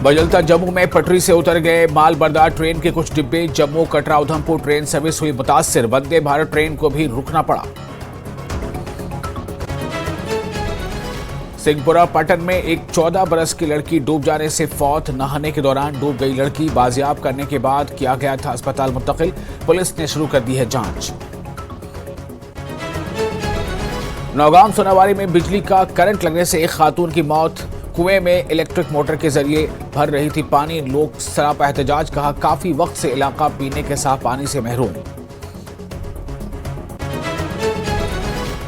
बजलता जम्मू में पटरी से उतर गए माल बरदार ट्रेन के कुछ डिब्बे। जम्मू कटरा उधमपुर ट्रेन सर्विस हुई मुतासिर। वंदे भारत ट्रेन को भी रुकना पड़ा। सिंहपुरा पटन में एक 14 बरस की लड़की डूब जाने से फौत। नहाने के दौरान डूब गई लड़की। बाजियाब करने के बाद किया गया था अस्पताल मुंतकिल। पुलिस ने शुरू कर दी है जांच। नौगाम सोनावारी में बिजली का करंट लगने से एक खातून की मौत। कुएं में इलेक्ट्रिक मोटर के जरिए भर रही थी पानी। लोग सरापा एहतजाज। कहा काफी वक्त से इलाका पीने के साफ पानी से महरूम।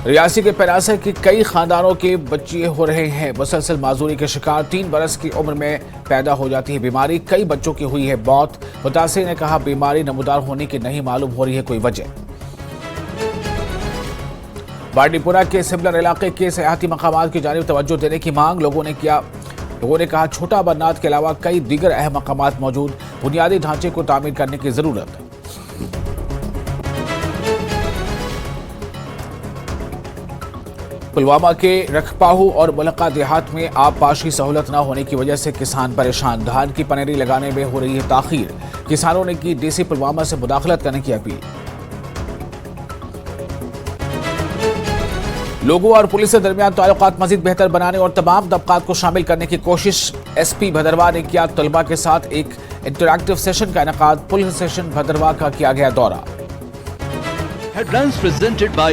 रियासी के पेरासे के कई खानदानों के बच्चे हो रहे हैं मुसलसल माजूरी के शिकार। 3 बरस की उम्र में पैदा हो जाती है बीमारी। कई बच्चों की हुई है मौत। मुतासिर ने कहा बीमारी नमूदार होने की नहीं मालूम हो रही है कोई वजह। बांडीपुरा के सिमलर इलाके के सयाहती मकामात की जानिब तवज्जो देने की मांग। लोगों ने कहा छोटा बरनात के अलावा कई दीगर अहम मकामात मौजूद। बुनियादी ढांचे को तामीर करने की जरूरत है। पुलवामा के रखपाहू और मुलक्का देहात में आबपाशी सहूलत न होने की वजह से किसान परेशान। धान की पनेरी लगाने में हो रही है ताखीर। किसानों ने की डीसी पुलवामा से मुदाखलत करने की अपील। लोगों और पुलिस के दरमियान ताल्लुकात मजीद बेहतर बनाने और तमाम तबकात को शामिल करने की कोशिश। एसपी भदरवाह ने किया तलबा के साथ एक इंटरैक्टिव सेशन का इनेकाद। पुलिस स्टेशन भदरवाह का किया गया दौरा। Headlines presented by